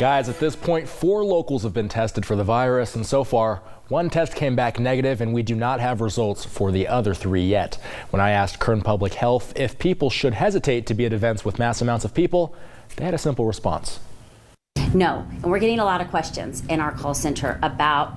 Guys, at this point, 4 locals have been tested for the virus, and so far, 1 test came back negative, and we do not have results for the other 3 yet. When I asked Kern Public Health if people should hesitate to be at events with mass amounts of people, they had a simple response. No, and we're getting a lot of questions in our call center about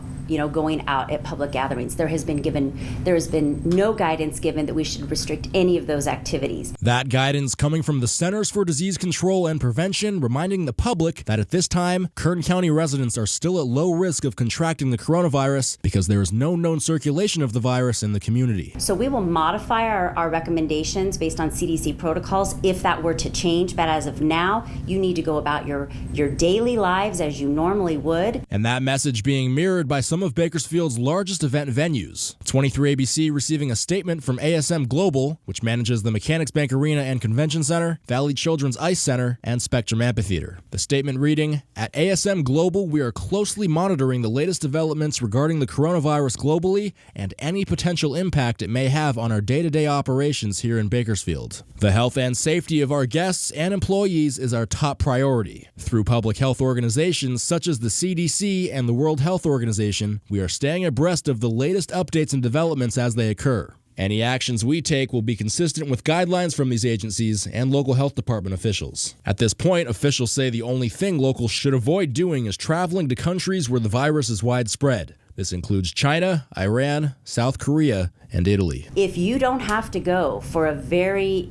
going out at public gatherings. There has been no guidance given that we should restrict any of those activities. That guidance coming from the Centers for Disease Control and Prevention, reminding the public that at this time, Kern County residents are still at low risk of contracting the coronavirus because there is no known circulation of the virus in the community. So we will modify our recommendations based on CDC protocols if that were to change, but as of now, you need to go about your daily lives as you normally would. And that message being mirrored by some of Bakersfield's largest event venues. 23 ABC receiving a statement from ASM Global, which manages the Mechanics Bank Arena and Convention Center, Valley Children's Ice Center, and Spectrum Amphitheater. The statement reading, "At ASM Global, we are closely monitoring the latest developments regarding the coronavirus globally and any potential impact it may have on our day-to-day operations here in Bakersfield. The health and safety of our guests and employees is our top priority. Through public health organizations such as the CDC and the World Health Organization, we are staying abreast of the latest updates and developments as they occur. Any actions we take will be consistent with guidelines from these agencies and local health department officials." At this point, officials say the only thing locals should avoid doing is traveling to countries where the virus is widespread. This includes China, Iran, South Korea, and Italy. If you don't have to go for a very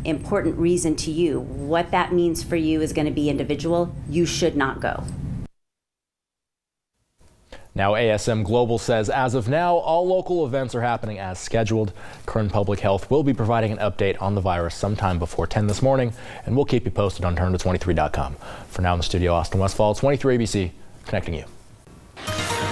important reason to you, what that means for you is going to be individual. You should not go. Now, ASM Global says as of now, all local events are happening as scheduled. Kern Public Health will be providing an update on the virus sometime before 10 this morning, and we'll keep you posted on turn23.com. For now in the studio, Austin Westfall, 23 ABC, connecting you.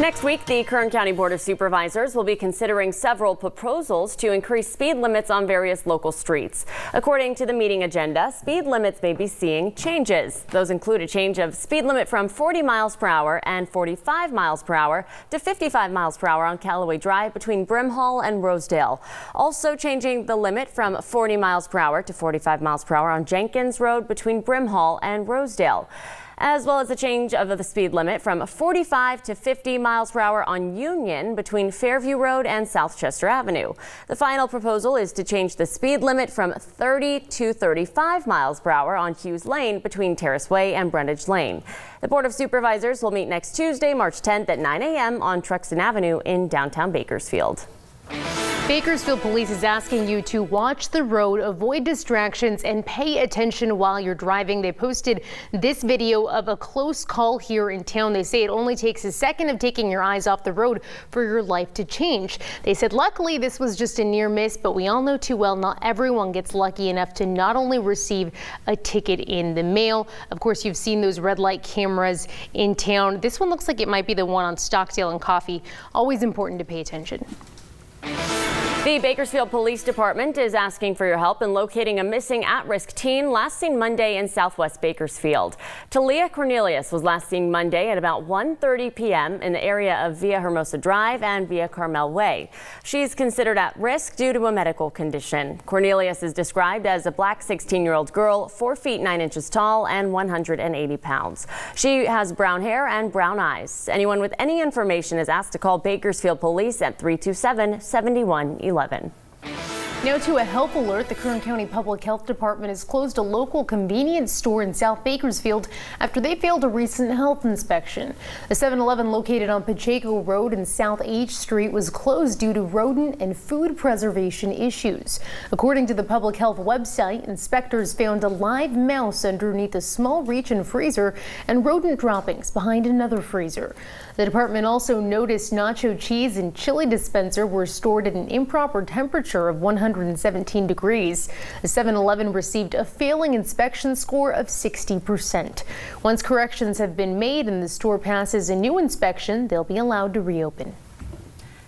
Next week, the Kern County Board of Supervisors will be considering several proposals to increase speed limits on various local streets. According to the meeting agenda, speed limits may be seeing changes. Those include a change of speed limit from 40 miles per hour and 45 miles per hour to 55 miles per hour on Callaway Drive between Brimhall and Rosedale. Also changing the limit from 40 miles per hour to 45 miles per hour on Jenkins Road between Brimhall and Rosedale, as well as a change of the speed limit from 45 to 50 miles per hour on Union between Fairview Road and South Chester Avenue. The final proposal is to change the speed limit from 30 to 35 miles per hour on Hughes Lane between Terrace Way and Brundage Lane. The Board of Supervisors will meet next Tuesday, March 10th at 9 a.m. on Truxton Avenue in downtown Bakersfield. Bakersfield Police is asking you to watch the road, avoid distractions, and pay attention while you're driving. They posted this video of a close call here in town. They say it only takes a second of taking your eyes off the road for your life to change. They said luckily this was just a near miss, but we all know too well not everyone gets lucky enough to not only receive a ticket in the mail. Of course, you've seen those red light cameras in town. This one looks like it might be the one on Stockdale and Coffee. Always important to pay attention. The Bakersfield Police Department is asking for your help in locating a missing at-risk teen last seen Monday in southwest Bakersfield. Talia Cornelius was last seen Monday at about 1:30 p.m. in the area of Via Hermosa Drive and Via Carmel Way. She's considered at risk due to a medical condition. Cornelius is described as a black 16-year-old girl, 4 feet 9 inches tall and 180 pounds. She has brown hair and brown eyes. Anyone with any information is asked to call Bakersfield Police at 327-7111. Now to a health alert, the Kern County Public Health Department has closed a local convenience store in South Bakersfield after they failed a recent health inspection. The 7-Eleven located on Pacheco Road and South H Street was closed due to rodent and food preservation issues. According to the public health website, inspectors found a live mouse underneath a small reach and freezer and rodent droppings behind another freezer. The department also noticed nacho cheese and chili dispenser were stored at an improper temperature of 117 degrees. The 7-Eleven received a failing inspection score of 60%. Once corrections have been made and the store passes a new inspection, they'll be allowed to reopen.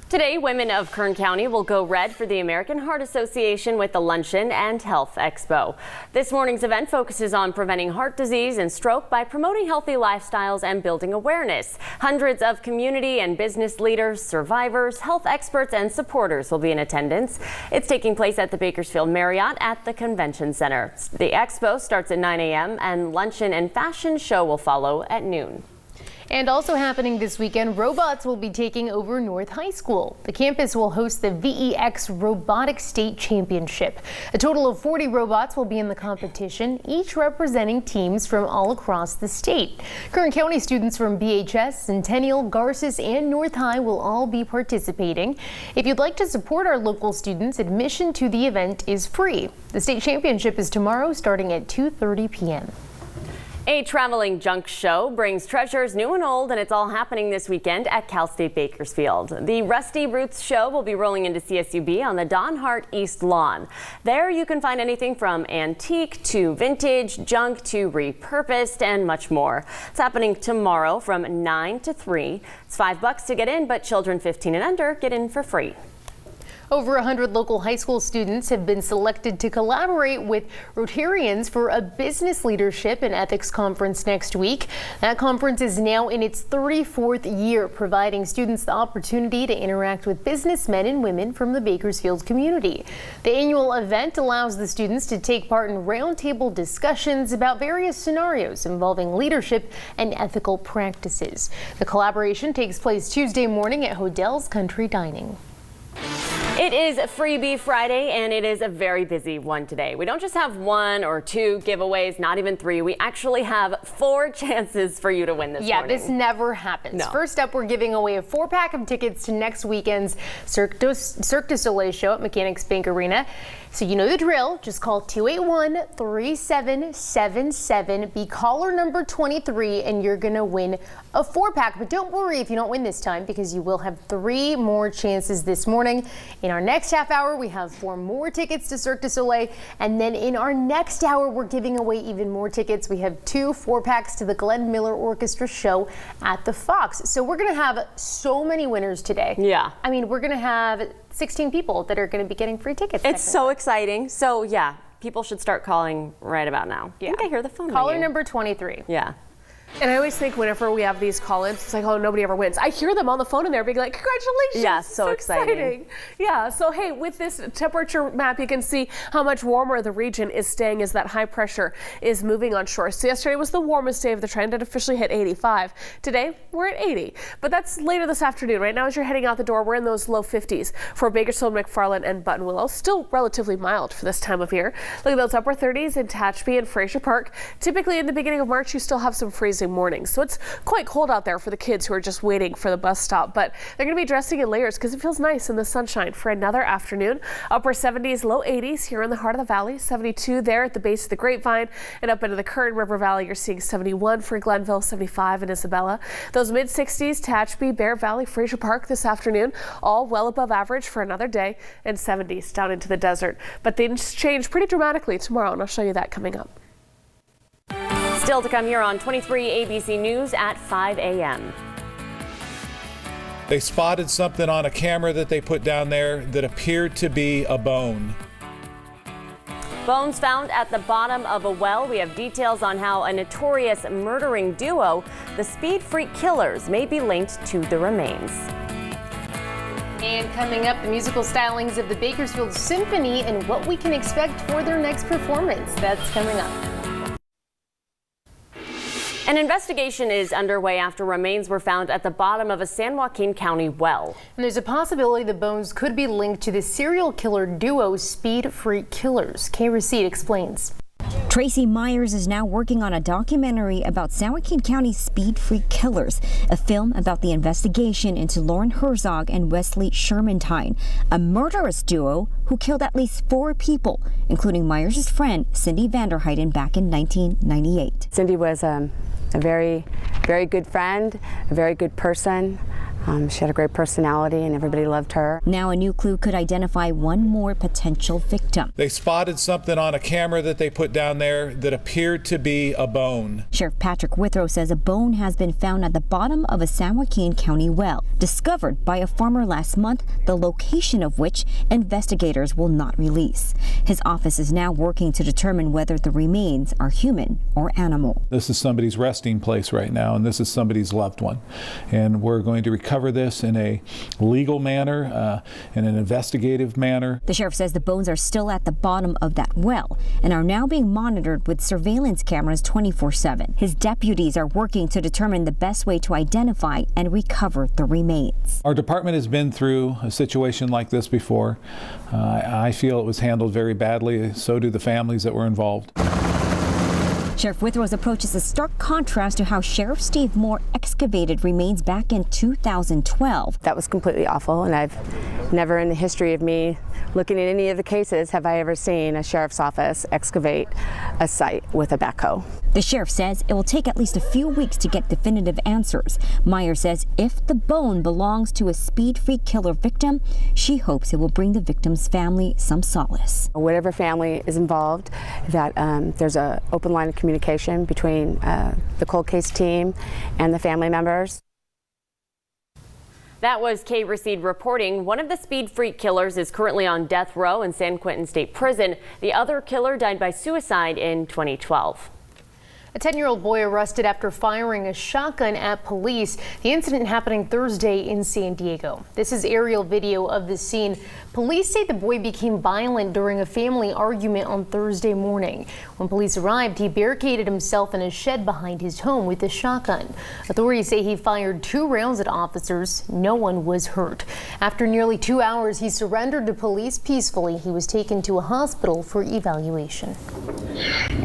Today, women of Kern County will go red for the American Heart Association with the Luncheon and Health Expo. This morning's event focuses on preventing heart disease and stroke by promoting healthy lifestyles and building awareness. Hundreds of community and business leaders, survivors, health experts, and supporters will be in attendance. It's taking place at the Bakersfield Marriott at the Convention Center. The expo starts at 9 a.m. and luncheon and fashion show will follow at noon. And also happening this weekend, robots will be taking over North High School. The campus will host the VEX Robotics State Championship. A total of 40 robots will be in the competition, each representing teams from all across the state. Kern County students from BHS, Centennial, Garces, and North High will all be participating. If you'd like to support our local students, admission to the event is free. The state championship is tomorrow starting at 2:30 p.m. A traveling junk show brings treasures new and old, and it's all happening this weekend at Cal State Bakersfield. The Rusty Roots show will be rolling into CSUB on the Don Hart East Lawn. There you can find anything from antique to vintage, junk to repurposed, and much more. It's happening tomorrow from 9 to 3. It's $5 to get in, but children 15 and under get in for free. Over 100 local high school students have been selected to collaborate with Rotarians for a business leadership and ethics conference next week. That conference is now in its 34th year, providing students the opportunity to interact with businessmen and women from the Bakersfield community. The annual event allows the students to take part in roundtable discussions about various scenarios involving leadership and ethical practices. The collaboration takes place Tuesday morning at Hodell's Country Dining. It is Freebie Friday, and it is a very busy one today. We don't just have 1 or 2 giveaways, not even 3. We actually have 4 chances for you to win this morning. Yeah, this never happens. No. First up, we're giving away a 4-pack of tickets to next weekend's Cirque du Soleil show at Mechanics Bank Arena. So you know the drill. Just call 281-3777. Be caller number 23, and you're going to win a 4-pack. But don't worry if you don't win this time, because you will have 3 more chances this morning. In our next half hour, we have 4 more tickets to Cirque du Soleil. And then in our next hour, we're giving away even more tickets. We have 2 4-packs to the Glenn Miller Orchestra show at the Fox. So we're going to have so many winners today. Yeah. I mean, we're going to have 16 people that are going to be getting free tickets. It's so exciting. So yeah, people should start calling right about now. Yeah. I think I hear the phone Caller ringing. number 23. Yeah. And I always think whenever we have these call-ins, it's like, oh, nobody ever wins. I hear them on the phone and they're being like, congratulations. Yeah, so exciting. Yeah, so hey, with this temperature map, you can see how much warmer the region is staying as that high pressure is moving on shore. So yesterday was the warmest day of the trend. It officially hit 85. Today, we're at 80. But that's later this afternoon. Right now, as you're heading out the door, we're in those low 50s for Bakersfield, McFarland, and Buttonwillow. Still relatively mild for this time of year. Look at those upper 30s in Tehachapi and Fraser Park. Typically, in the beginning of March, you still have some freezing mornings. So it's quite cold out there for the kids who are just waiting for the bus stop, but they're going to be dressing in layers because it feels nice in the sunshine for another afternoon. Upper 70s, low 80s here in the heart of the valley, 72 there at the base of the Grapevine, and up into the Kern River Valley, you're seeing 71 for Glenville, 75 in Isabella. Those mid 60s, Tehachapi, Bear Valley, Fraser Park this afternoon, all well above average for another day, and 70s down into the desert. But things change pretty dramatically tomorrow, and I'll show you that coming up. Still to come here on 23 ABC News at 5 a.m. They spotted something on a camera that they put down there that appeared to be a bone. Bones found at the bottom of a well. We have details on how a notorious murdering duo, the Speed Freak Killers, may be linked to the remains. And coming up, the musical stylings of the Bakersfield Symphony and what we can expect for their next performance. That's coming up. An investigation is underway after remains were found at the bottom of a San Joaquin County well. And there's a possibility the bones could be linked to the serial killer duo Speed Freak Killers. Kay Receipt explains. Tracy Myers is now working on a documentary about San Joaquin County Speed Freak Killers, a film about the investigation into Lauren Herzog and Wesley Shermantine, a murderous duo who killed at least 4 people, including Myers' friend Cindy Vanderheiden back in 1998. Cindy was a very, very good friend, a very good person. She had a great personality and everybody loved her. Now a new clue could identify one more potential victim. They spotted something on a camera that they put down there that appeared to be a bone. Sheriff Patrick Withrow says a bone has been found at the bottom of a San Joaquin County well, discovered by a farmer last month, the location of which investigators will not release. His office is now working to determine whether the remains are human or animal. This is somebody's resting place right now, and this is somebody's loved one. And we're going to recover this in a legal manner, in an investigative manner. The sheriff says the bones are still at the bottom of that well and are now being monitored with surveillance cameras 24/7. His deputies are working to determine the best way to identify and recover the remains. Our department has been through a situation like this before. I feel it was handled very badly. So do the families that were involved. Sheriff Withrow's approach is a stark contrast to how Sheriff Steve Moore excavated remains back in 2012. That was completely awful, and I've never in the history of me looking at any of the cases have I ever seen a sheriff's office excavate a site with a backhoe. The sheriff says it will take at least a few weeks to get definitive answers. Meyer says if the bone belongs to a speed-free killer victim, she hopes it will bring the victim's family some solace. Whatever family is involved, that there's an open line of communication between the cold case team and the family members. That was Kay Racine reporting. One of the speed freak killers is currently on death row in San Quentin State Prison. The other killer died by suicide in 2012. A 10-year-old boy arrested after firing a shotgun at police. The incident happening Thursday in San Diego. This is aerial video of the scene. Police say the boy became violent during a family argument on Thursday morning. When police arrived, he barricaded himself in a shed behind his home with a shotgun. Authorities say he fired 2 rounds at officers. No one was hurt. After nearly 2 hours, he surrendered to police peacefully. He was taken to a hospital for evaluation.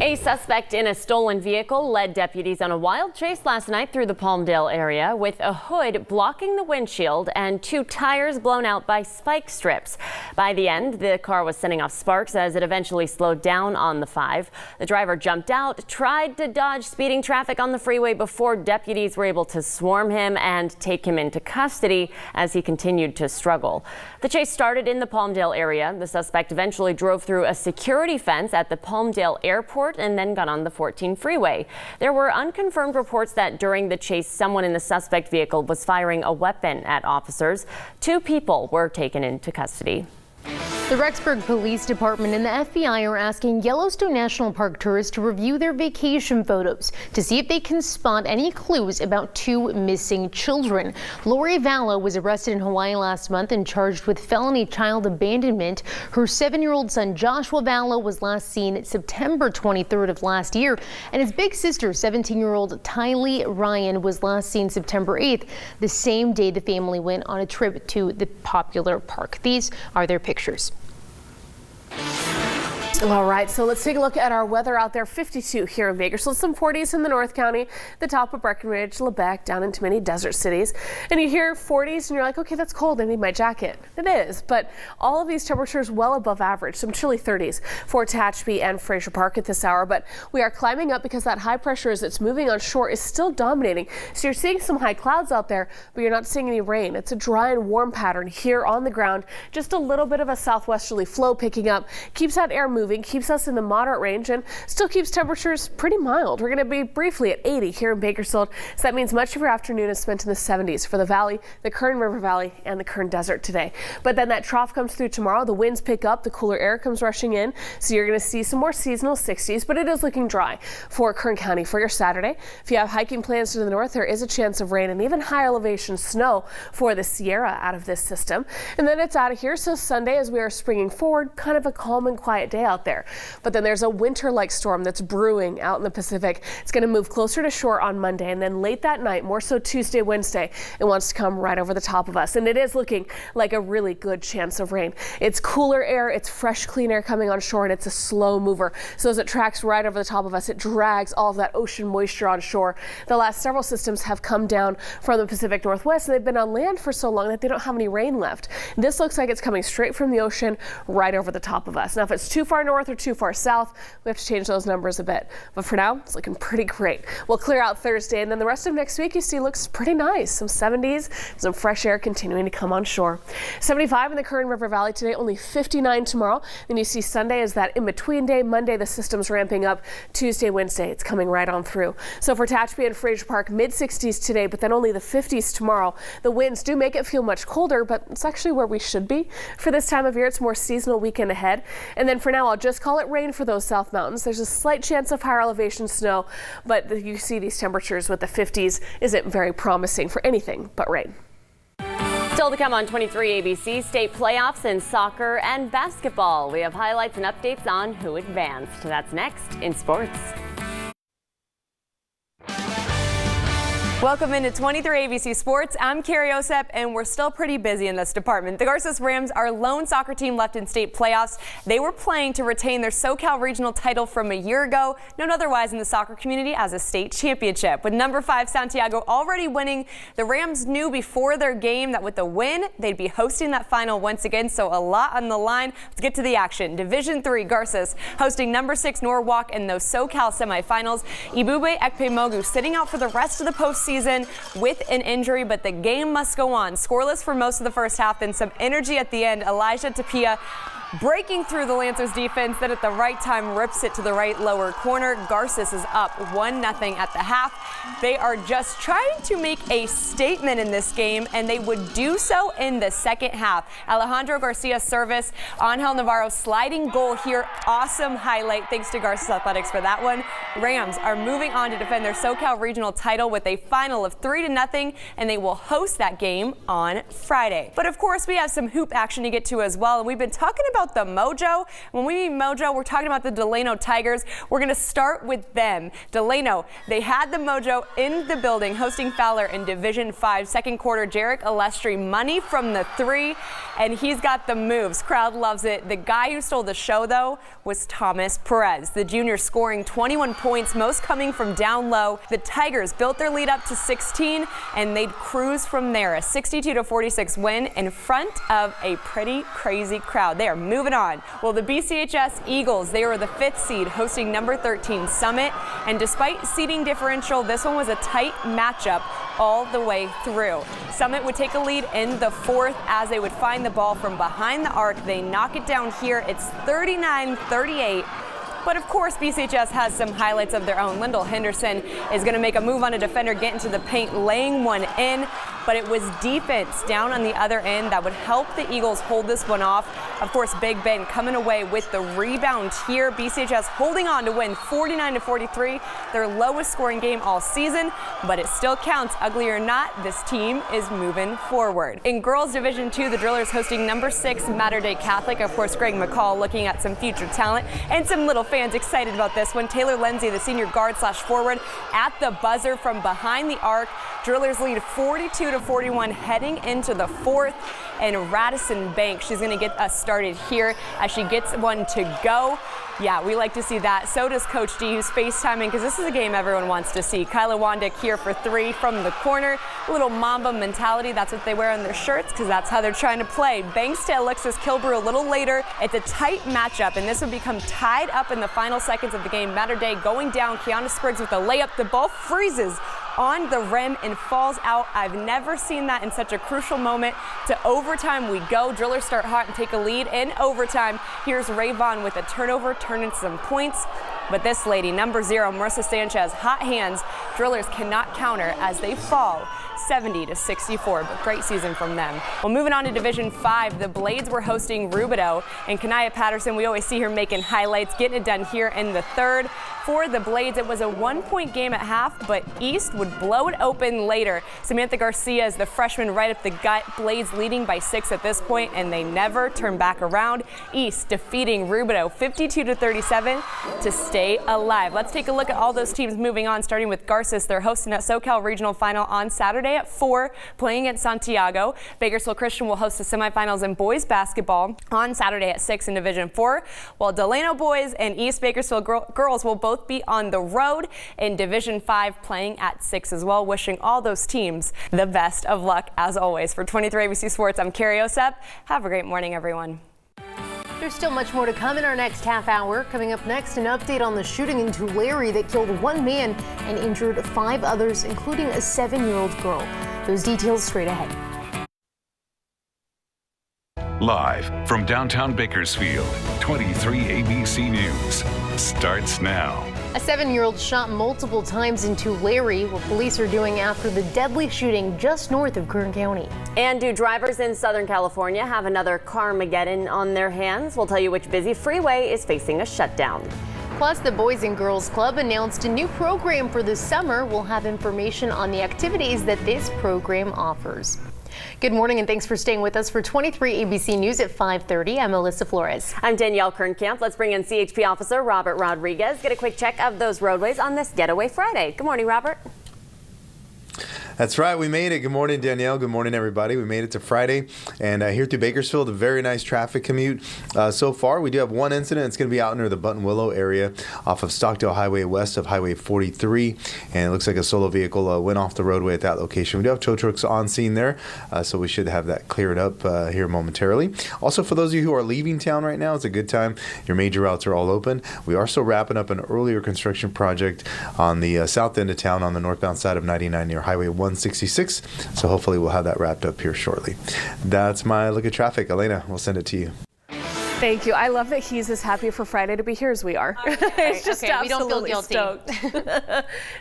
A suspect in a stolen vehicle led deputies on a wild chase last night through the Palmdale area with a hood blocking the windshield and 2 tires blown out by spike strips. By the end, the car was sending off sparks as it eventually slowed down on the 5. The driver jumped out, tried to dodge speeding traffic on the freeway before deputies were able to swarm him and take him into custody as he continued to struggle. The chase started in the Palmdale area. The suspect eventually drove through a security fence at the Palmdale airport and then got on the 14 freeway. There were unconfirmed reports that during the chase, someone in the suspect vehicle was firing a weapon at officers. 2 people were taken into custody. The Rexburg Police Department and the FBI are asking Yellowstone National Park tourists to review their vacation photos to see if they can spot any clues about 2 missing children. Lori Vallow was arrested in Hawaii last month and charged with felony child abandonment. Her 7-year-old son Joshua Vallow was last seen September 23rd of last year, and his big sister, 17-year-old Tylee Ryan, was last seen September 8th, the same day the family went on a trip to the popular park. These are their pictures. All right, so let's take a look at our weather out there. 52 here in Bakersfield, some 40s in the North County, the top of Breckenridge, Lebec, down into many desert cities. And you hear 40s and you're like, okay, that's cold. I need my jacket. It is, but all of these temperatures well above average. Some chilly 30s for Tehachapi and Fraser Park at this hour. But we are climbing up because that high pressure as it's moving on shore is still dominating. So you're seeing some high clouds out there, but you're not seeing any rain. It's a dry and warm pattern here on the ground. Just a little bit of a southwesterly flow picking up, keeps that air moving, keeps us in the moderate range and still keeps temperatures pretty mild. We're going to be briefly at 80 here in Bakersfield, so that means much of your afternoon is spent in the 70s for the valley, the Kern River Valley, and the Kern Desert today. But then that trough comes through tomorrow. The winds pick up, the cooler air comes rushing in, so you're going to see some more seasonal 60s, but it is looking dry for Kern County for your Saturday. If you have hiking plans to the north, there is a chance of rain and even high elevation snow for the Sierra out of this system. And then it's out of here, so Sunday, as we are springing forward, kind of a calm and quiet day out there. But then there's a winter-like storm that's brewing out in the Pacific. It's going to move closer to shore on Monday, and then late that night, more so Tuesday, Wednesday, it wants to come right over the top of us. And it is looking like a really good chance of rain. It's cooler air, it's fresh, clean air coming on shore, and it's a slow mover. So as it tracks right over the top of us, it drags all of that ocean moisture on shore. The last several systems have come down from the Pacific Northwest, and they've been on land for so long that they don't have any rain left. This looks like it's coming straight from the ocean right over the top of us. Now, if it's too far north north or too far south, we have to change those numbers a bit. But for now, it's looking pretty great. We'll clear out Thursday, and then the rest of next week you see looks pretty nice. Some 70s, some fresh air continuing to come on shore. 75 in the Kern River Valley today, only 59 tomorrow. Then you see Sunday as that in-between day. Monday, the system's ramping up. Tuesday, Wednesday, it's coming right on through. So for Tehachapi and Fraser Park, mid-60s today, but then only the 50s tomorrow. The winds do make it feel much colder, but it's actually where we should be. For this time of year, it's more seasonal weekend ahead. And then for now, I'll just call it rain for those South Mountains. There's a slight chance of higher elevation snow, but you see these temperatures with the 50s isn't very promising for anything but rain. Still to come on 23 ABC, state playoffs in soccer and basketball. We have highlights and updates on who advanced. That's next in sports. Welcome into 23 ABC Sports. I'm Carrie Osep, and we're still pretty busy in this department. The Garces Rams, our lone soccer team left in state playoffs. They were playing to retain their SoCal regional title from a year ago, known otherwise in the soccer community as a state championship. With number 5 Santiago already winning, the Rams knew before their game that with a win, they'd be hosting that final once again, so a lot on the line. Let's get to the action. Division 3 Garces hosting number 6 Norwalk in those SoCal semifinals. Ibube Ekpemogu sitting out for the rest of the postseason with an injury, but the game must go on. Scoreless for most of the first half, then some energy at the end. Elijah Tapia breaking through the Lancers defense, then at the right time rips it to the right lower corner. Garces is up 1-0 at the half. They are just trying to make a statement in this game, and they would do so in the second half. Alejandro Garcia's service, Angel Navarro sliding goal here. Awesome highlight. Thanks to Garces Athletics for that one. Rams are moving on to defend their SoCal regional title with a final of 3-0, and they will host that game on Friday. But of course, we have some hoop action to get to as well, and we've been talking about the Mojo. When we mean Mojo, we're talking about the Delano Tigers. We're going to start with them. Delano, they had the Mojo in the building hosting Fowler in Division 5. Second quarter, Jarek Alestri, money from the 3, and he's got the moves. Crowd loves it. The guy who stole the show, though, was Thomas Perez, the junior scoring 21 points, most coming from down low. The Tigers built their lead up to 16, and they'd cruise from there. A 62-46 win in front of a pretty crazy crowd. They are moving on. Well, the BCHS Eagles, they were the 5th seed hosting number 13 Summit, and despite seeding differential, this one was a tight matchup all the way through. Summit would take a lead in the 4th as they would find the ball from behind the arc. They knock it down here. It's 39-38. But of course, BCHS has some highlights of their own. Lyndall Henderson is going to make a move on a defender, get into the paint, laying one in. But it was defense down on the other end that would help the Eagles hold this one off. Of course, Big Ben coming away with the rebound here. BCHS holding on to win 49-43, their lowest scoring game all season, but it still counts. Ugly or not, this team is moving forward. In girls Division 2, the Drillers hosting number 6 Mater Dei Catholic. Of course, Greg McCall looking at some future talent and some little fans excited about this one. Taylor Lindsay, the senior guard/forward, at the buzzer from behind the arc. Drillers lead 42-41 heading into the 4th. And Radisson Banks, she's going to get us started here as she gets one to go. Yeah, we like to see that. So does Coach D, who's FaceTiming, because this is a game everyone wants to see. Kyla Wandick here for 3 from the corner. A little Mamba mentality. That's what they wear on their shirts, because that's how they're trying to play. Banks to Alexis Kilbrew a little later. It's a tight matchup, and this would become tied up in the final seconds of the game. Mater Dei going down. Kiana Spriggs with a layup. The ball freezes on the rim and falls out. I've never seen that in such a crucial moment. To overtime we go. Drillers start hot and take a lead in overtime. Here's Ray Vaughn with a turnover, turn into some points. But this lady, number 0, Marissa Sanchez, hot hands. Drillers cannot counter as they fall 70-64, but great season from them. Well, moving on to Division 5, the Blades were hosting Rubidoux, and Kanaya Patterson, we always see her making highlights, getting it done here in the 3rd. For the Blades, it was a 1-point game at half, but East would blow it open later. Samantha Garcia is the freshman right up the gut. Blades leading by 6 at this point, and they never turn back around. East defeating Rubidoux 52-37 to stay alive. Let's take a look at all those teams moving on, starting with Garces. They're hosting at SoCal Regional Final on Saturday at 4, playing at Santiago. Bakersfield Christian will host the semifinals in boys basketball on Saturday at 6 in Division 4, while Delano boys and East Bakersfield girls will both be on the road in Division 5, playing at 6 as well. Wishing all those teams the best of luck as always. For 23 ABC Sports, I'm Carrie Osep. Have a great morning, everyone. There's still much more to come in our next half hour. Coming up next, an update on the shooting in Tulare that killed one man and injured 5 others, including a 7-year-old girl. Those details straight ahead. Live from downtown Bakersfield, 23 ABC News starts now. A 7-year-old shot multiple times in Tulare, what police are doing after the deadly shooting just north of Kern County. And do drivers in Southern California have another Carmageddon on their hands? We'll tell you which busy freeway is facing a shutdown. Plus, the Boys and Girls Club announced a new program for the summer. We'll have information on the activities that this program offers. Good morning and thanks for staying with us for 23 ABC News at 5:30. I'm Alyssa Flores. I'm Danielle Kernkamp. Let's bring in CHP Officer Robert Rodriguez. Get a quick check of those roadways on this Getaway Friday. Good morning, Robert. That's right, we made it. Good morning, Danielle. Good morning, everybody. We made it to Friday, and here through Bakersfield, a very nice traffic commute so far. We do have one incident. It's going to be out near the Buttonwillow area off of Stockdale Highway west of Highway 43, and it looks like a solo vehicle went off the roadway at that location. We do have tow trucks on scene there, so we should have that cleared up here momentarily. Also, for those of you who are leaving town right now, it's a good time. Your major routes are all open. We are still wrapping up an earlier construction project on the south end of town on the northbound side of 99 near Highway 166, so hopefully we'll have that wrapped up here shortly. That's my look at traffic. Elena, we'll send it to you. Thank you. I love that he's as happy for Friday to be here as we are. It's just okay, we don't feel guilty. Stoked.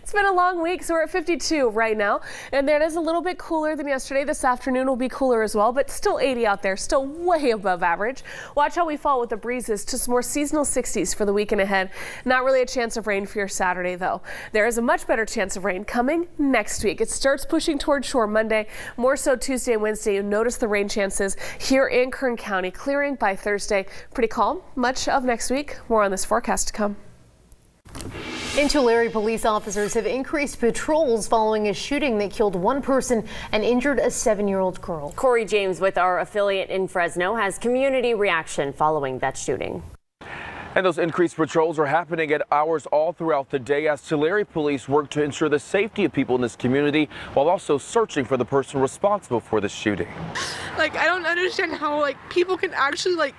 It's been a long week, so we're at 52 right now, and it is a little bit cooler than yesterday. This afternoon will be cooler as well, but still 80 out there, still way above average. Watch how we fall with the breezes to some more seasonal 60s for the weekend ahead. Not really a chance of rain for your Saturday, though. There is a much better chance of rain coming next week. It starts pushing toward shore Monday, more so Tuesday and Wednesday. You'll notice the rain chances here in Kern County, clearing by Thursday. Pretty calm much of next week. More on this forecast to come. In Tulare, police officers have increased patrols following a shooting that killed one person and injured a 7-year-old girl. Corey James with our affiliate in Fresno has community reaction following that shooting. And those increased patrols are happening at hours all throughout the day as Tulare police work to ensure the safety of people in this community while also searching for the person responsible for the shooting. I don't understand how people can actually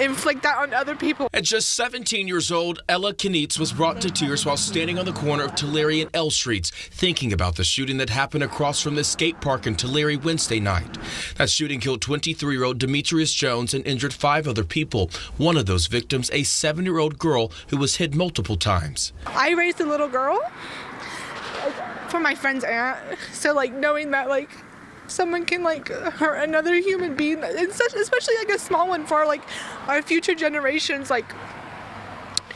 inflict that on other people. At just 17 years old, Ella Knitz was brought to tears while standing on the corner of Tulare and L Streets, thinking about the shooting that happened across from the skate park in Tulare Wednesday night. That shooting killed 23-year-old Demetrius Jones and injured 5 other people. One of those victims, a 7-year-old girl who was hit multiple times. I raised a little girl for my friend's aunt, so knowing that someone can hurt another human being, especially a small one for our future generations,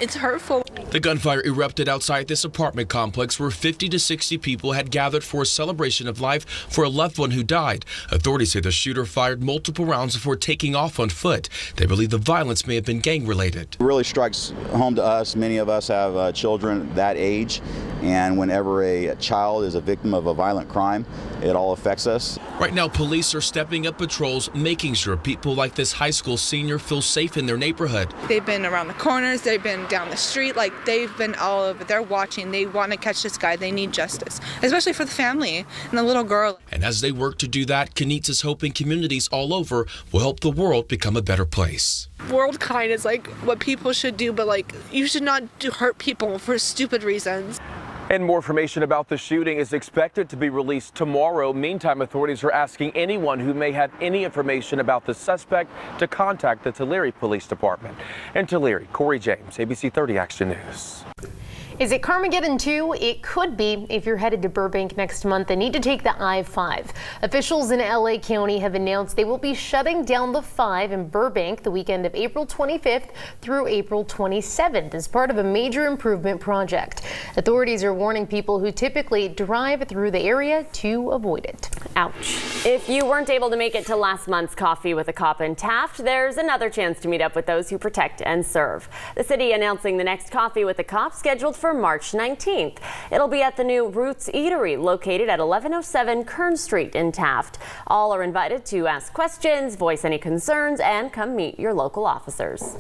it's hurtful. The gunfire erupted outside this apartment complex where 50 to 60 people had gathered for a celebration of life for a loved one who died. Authorities say the shooter fired multiple rounds before taking off on foot. They believe the violence may have been gang-related. It really strikes home to us. Many of us have children that age, and whenever a child is a victim of a violent crime, it all affects us. Right now, police are stepping up patrols, making sure people like this high school senior feel safe in their neighborhood. They've been around the corners, they've been down the street, they've been all over. They're watching. They want to catch this guy. They need justice, especially for the family and the little girl. And as they work to do that, Knitz is hoping communities all over will help the world become a better place. World kind is what people should do, but you should not hurt people for stupid reasons. And more information about the shooting is expected to be released tomorrow. Meantime, authorities are asking anyone who may have any information about the suspect to contact the Tulare Police Department. In Tulare, Corey James, ABC 30 Action News. Is it Carmageddon 2? It could be. If you're headed to Burbank next month and need to take the I-5. Officials in LA County have announced they will be shutting down the 5 in Burbank the weekend of April 25th through April 27th as part of a major improvement project. Authorities are warning people who typically drive through the area to avoid it. Ouch. If you weren't able to make it to last month's Coffee with a Cop in Taft, there's another chance to meet up with those who protect and serve. The city announcing the next Coffee with a Cop scheduled for for March 19th. It'll be at the new Roots Eatery located at 1107 Kern Street in Taft. All are invited to ask questions, voice any concerns, and come meet your local officers.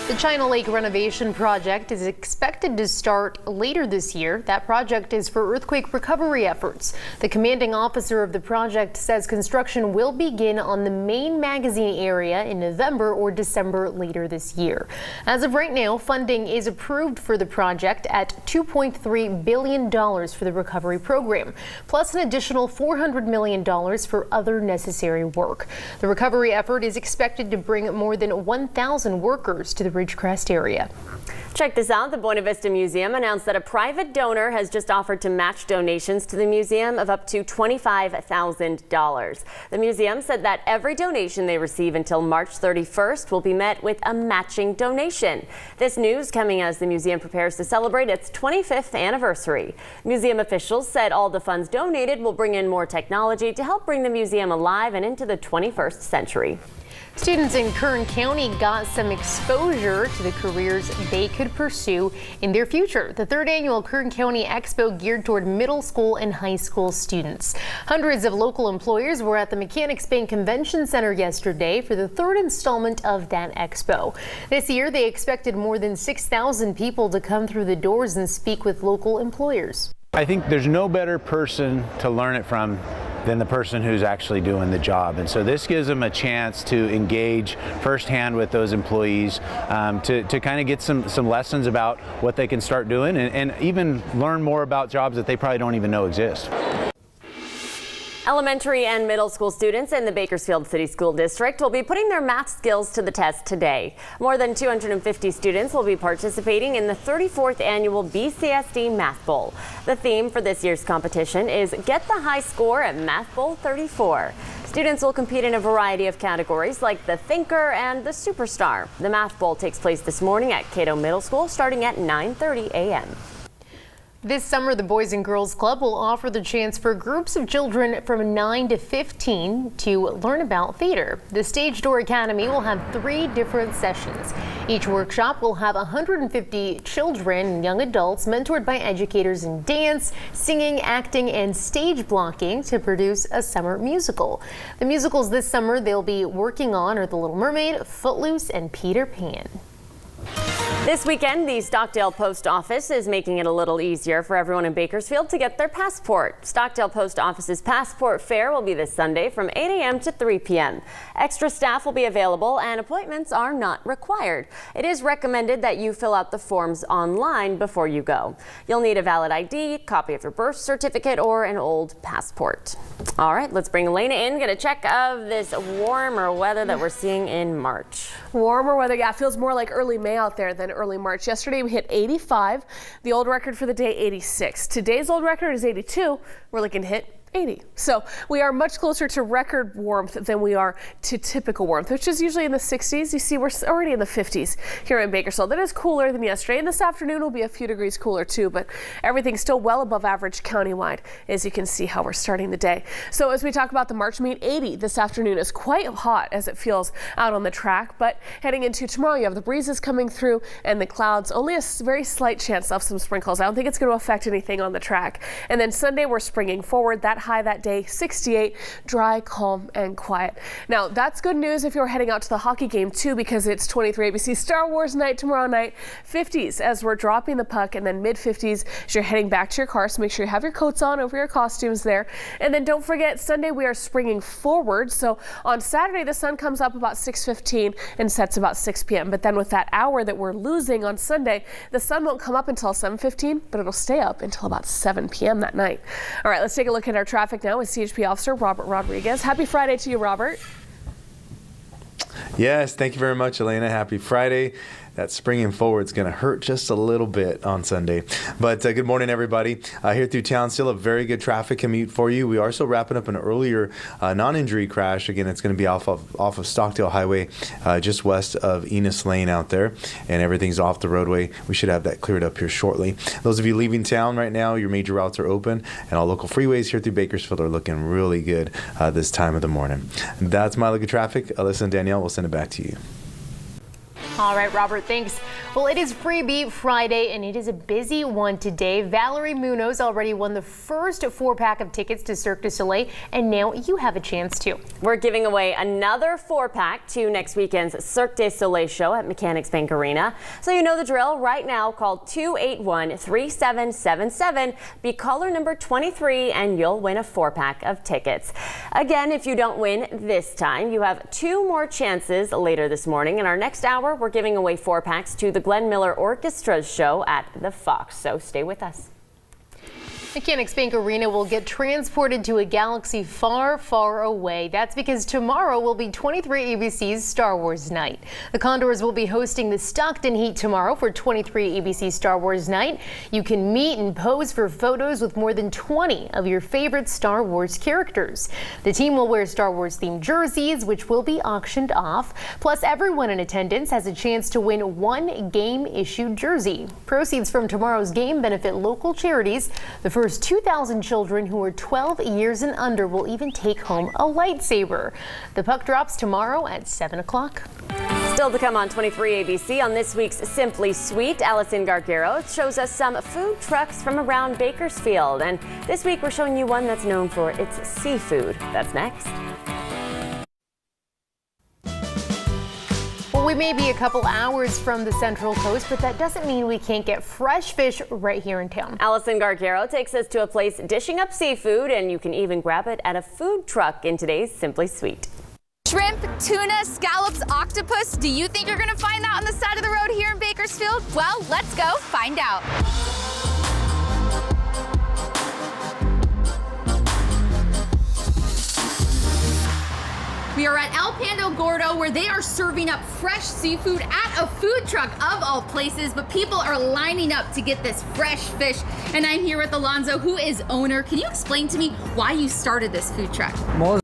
The China Lake renovation project is expected to start later this year. That project is for earthquake recovery efforts. The commanding officer of the project says construction will begin on the main magazine area in November or December later this year. As of right now, funding is approved for the project at $2.3 billion for the recovery program, plus an additional $400 million for other necessary work. The recovery effort is expected to bring more than 1,000 workers to the Ridgecrest area. Check this out. The Buena Vista Museum announced that a private donor has just offered to match donations to the museum of up to $25,000. The museum said that every donation they receive until March 31st will be met with a matching donation. This news coming as the museum prepares to celebrate its 25th anniversary. Museum officials said all the funds donated will bring in more technology to help bring the museum alive and into the 21st century. Students in Kern County got some exposure to the careers they could pursue in their future. The third annual Kern County Expo geared toward middle school and high school students. Hundreds of local employers were at the Mechanics Bank Convention Center yesterday for the third installment of that expo. This year, they expected more than 6,000 people to come through the doors and speak with local employers. I think there's no better person to learn it from than the person who's actually doing the job. And so this gives them a chance to engage firsthand with those employees, to kind of get some lessons about what they can start doing and even learn more about jobs that they probably don't even know exist. Elementary and middle school students in the Bakersfield City School District will be putting their math skills to the test today. More than 250 students will be participating in the 34th annual BCSD Math Bowl. The theme for this year's competition is Get the High Score at Math Bowl 34. Students will compete in a variety of categories like the Thinker and the Superstar. The Math Bowl takes place this morning at Cato Middle School starting at 9:30 a.m. This summer, the Boys and Girls Club will offer the chance for groups of children from 9 to 15 to learn about theater. The Stage Door Academy will have 3 different sessions. Each workshop will have 150 children and young adults mentored by educators in dance, singing, acting, and stage blocking to produce a summer musical. The musicals this summer they'll be working on are The Little Mermaid, Footloose, and Peter Pan. This weekend, the Stockdale Post Office is making it a little easier for everyone in Bakersfield to get their passport. Stockdale Post Office's Passport Fair will be this Sunday from 8 a.m. to 3 p.m. Extra staff will be available and appointments are not required. It is recommended that you fill out the forms online before you go. You'll need a valid ID, copy of your birth certificate, or an old passport. All right, let's bring Elena in, get a check of this warmer weather that we're seeing in March. Warmer weather, yeah, feels more like early May out there than early March. Yesterday we hit 85, the old record for the day 86. Today's old record is 82. We're looking to hit 80. So we are much closer to record warmth than we are to typical warmth, which is usually in the 60s. You see, we're already in the 50s here in Bakersfield. That is cooler than yesterday, and this afternoon will be a few degrees cooler too, but everything's still well above average countywide, as you can see how we're starting the day. So as we talk about the March meet, 80 this afternoon is quite hot as it feels out on the track, but heading into tomorrow, you have the breezes coming through and the clouds, only a very slight chance of some sprinkles. I don't think it's going to affect anything on the track. And then Sunday, we're springing forward. That high that day, 68, dry, calm, and quiet. Now, that's good news if you're heading out to the hockey game too, because it's 23 ABC Star Wars night tomorrow night. 50s as we're dropping the puck, and then mid 50s as you're heading back to your car. So make sure you have your coats on over your costumes there. And then don't forget, Sunday we are springing forward. So on Saturday, the sun comes up about 6:15 and sets about 6 p.m. But then with that hour that we're losing on Sunday, the sun won't come up until 7:15, but it'll stay up until about 7 p.m. that night. All right, let's take a look at our traffic now with CHP Officer Robert Rodriguez. Happy Friday to you, Robert. Yes, thank you very much, Elena. Happy Friday. That springing forward is going to hurt just a little bit on Sunday. But good morning, everybody. Here through town, still a very good traffic commute for you. We are still wrapping up an earlier non-injury crash. Again, it's going to be off of Stockdale Highway, just west of Enos Lane out there, and everything's off the roadway. We should have that cleared up here shortly. Those of you leaving town right now, your major routes are open, and all local freeways here through Bakersfield are looking really good this time of the morning. That's my look at traffic. Alyssa and Danielle, we'll send it back to you. All right, Robert, thanks. Well, it is Freebie Friday, and it is a busy one today. Valerie Munoz already won the first 4-pack of tickets to Cirque du Soleil, and now you have a chance to. We're giving away another 4-pack to next weekend's Cirque du Soleil show at Mechanics Bank Arena. So you know the drill. Right now, call 281-3777. Be caller number 23, and you'll win a 4-pack of tickets. Again, if you don't win this time, you have 2 more chances later this morning. In our next hour, we're giving away 4-packs to the Glenn Miller Orchestra's show at the Fox, so stay with us. Mechanics Bank Arena will get transported to a galaxy far, far away. That's because tomorrow will be 23 ABC's Star Wars Night. The Condors will be hosting the Stockton Heat tomorrow for 23 ABC Star Wars Night. You can meet and pose for photos with more than 20 of your favorite Star Wars characters. The team will wear Star Wars themed jerseys, which will be auctioned off. Plus, everyone in attendance has a chance to win 1 game-issued jersey. Proceeds from tomorrow's game benefit local charities. The first 2,000 children who are 12 years and under will even take home a lightsaber. The puck drops tomorrow at 7 o'clock. Still to come on 23 ABC on this week's Simply Sweet, Allison Gargaro shows us some food trucks from around Bakersfield. And this week we're showing you one that's known for its seafood. That's next. Well, we may be a couple hours from the Central Coast, but that doesn't mean we can't get fresh fish right here in town. Allison Gargaro takes us to a place dishing up seafood, and you can even grab it at a food truck in today's Simply Sweet. Shrimp, tuna, scallops, octopus. Do you think you're going to find that on the side of the road here in Bakersfield? Well, let's go find out. We are at El Pando Gordo, where they are serving up fresh seafood at a food truck of all places, but people are lining up to get this fresh fish. And I'm here with Alonzo, who is owner. Can you explain to me why you started this food truck?